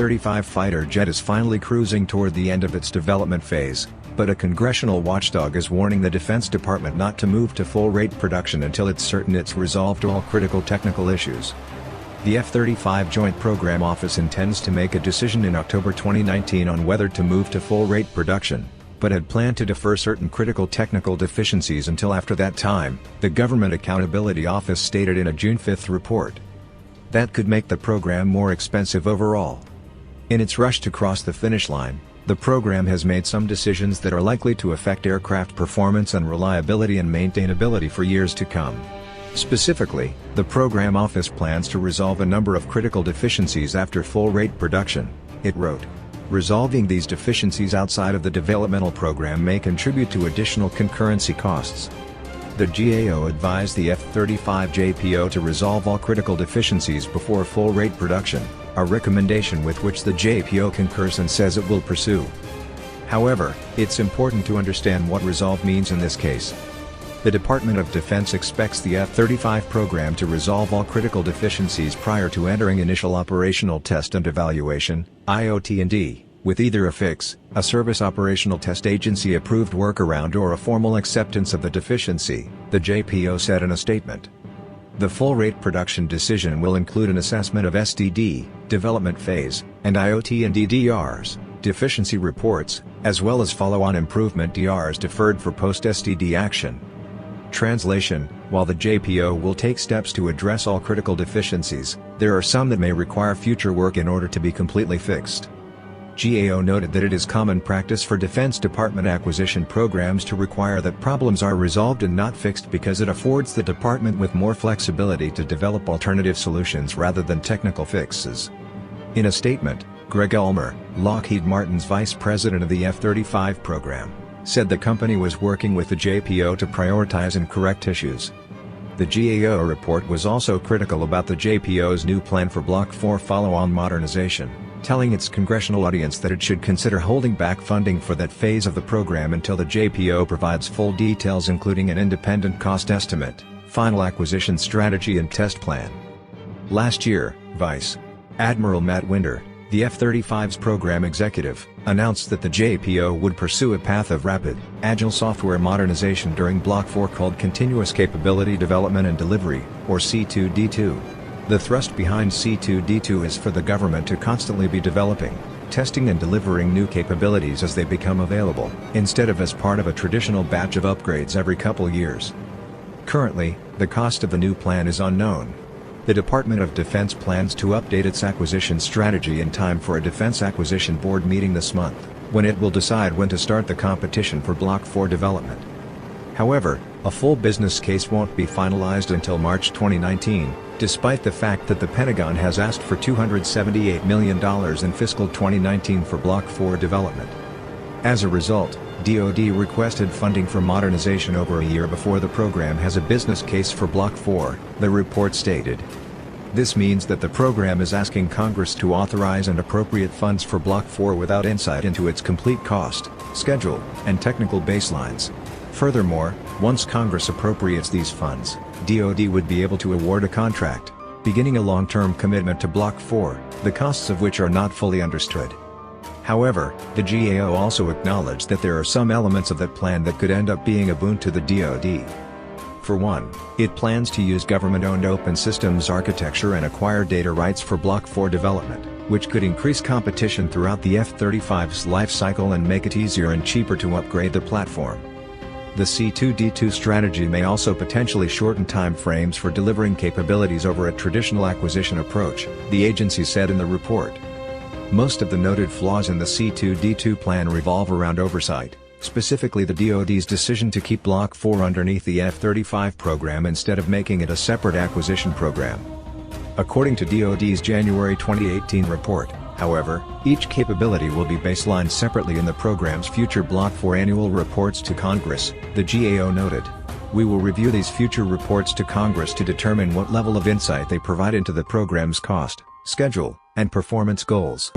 F-35 fighter jet is finally cruising toward the end of its development phase, but a congressional watchdog is warning the Defense Department not to move to full-rate production until it's certain it's resolved all critical technical issues. The F-35 Joint Program Office intends to make a decision in October 2019 on whether to move to full-rate production, but had planned to defer certain critical technical deficiencies until after that time, the Government Accountability Office stated in a June 5 report. That could make the program more expensive overall. In its rush to cross the finish line, the program has made some decisions that are likely to affect aircraft performance and reliability and maintainability for years to come. Specifically, the program office plans to resolve a number of critical deficiencies after full-rate production, it wrote. Resolving these deficiencies outside of the developmental program may contribute to additional concurrency costs. The GAO advised the F-35 JPO to resolve all critical deficiencies before full-rate production, a recommendation with which the JPO concurs and says it will pursue. However, it's important to understand what resolve means in this case. The Department of Defense expects the F-35 program to resolve all critical deficiencies prior to entering initial operational test and evaluation, IOT&E, with either a fix, a Service Operational Test Agency approved workaround or a formal acceptance of the deficiency, the JPO said in a statement. The full-rate production decision will include an assessment of SDD, development phase, and IOT&E DRs, deficiency reports, as well as follow-on improvement DRs deferred for post-SDD action. Translation: while the JPO will take steps to address all critical deficiencies, there are some that may require future work in order to be completely fixed. GAO noted that it is common practice for Defense Department acquisition programs to require that problems are resolved and not fixed because it affords the department with more flexibility to develop alternative solutions rather than technical fixes. In a statement, Greg Ulmer, Lockheed Martin's vice president of the F-35 program, said the company was working with the JPO to prioritize and correct issues. The GAO report was also critical about the JPO's new plan for Block 4 follow-on modernization, telling its congressional audience that it should consider holding back funding for that phase of the program until the JPO provides full details including an independent cost estimate, final acquisition strategy and test plan. Last year, Vice Admiral Matt Winder, the F-35's program executive, announced that the JPO would pursue a path of rapid, agile software modernization during Block 4 called Continuous Capability Development and Delivery, or C2D2. The thrust behind C2D2 is for the government to constantly be developing, testing and delivering new capabilities as they become available, instead of as part of a traditional batch of upgrades every couple years. Currently, the cost of the new plan is unknown. The Department of Defense plans to update its acquisition strategy in time for a Defense Acquisition Board meeting this month, when it will decide when to start the competition for Block 4 development. However, a full business case won't be finalized until March 2019, despite the fact that the Pentagon has asked for $278 million in fiscal 2019 for Block 4 development. As a result, DoD requested funding for modernization over a year before the program has a business case for Block 4, the report stated. This means that the program is asking Congress to authorize and appropriate funds for Block 4 without insight into its complete cost, schedule, and technical baselines. Furthermore, once Congress appropriates these funds, DoD would be able to award a contract, beginning a long-term commitment to Block 4, the costs of which are not fully understood. However, the GAO also acknowledged that there are some elements of that plan that could end up being a boon to the DoD. For one, it plans to use government-owned open systems architecture and acquire data rights for Block 4 development, which could increase competition throughout the F-35's life cycle and make it easier and cheaper to upgrade the platform. The C2D2 strategy may also potentially shorten time frames for delivering capabilities over a traditional acquisition approach, the agency said in the report. Most of the noted flaws in the C2D2 plan revolve around oversight, specifically the DoD's decision to keep Block 4 underneath the F-35 program instead of making it a separate acquisition program. According to DoD's January 2018 report, however, each capability will be baselined separately in the program's future Block 4 annual reports to Congress, the GAO noted. We will review these future reports to Congress to determine what level of insight they provide into the program's cost, schedule, and performance goals.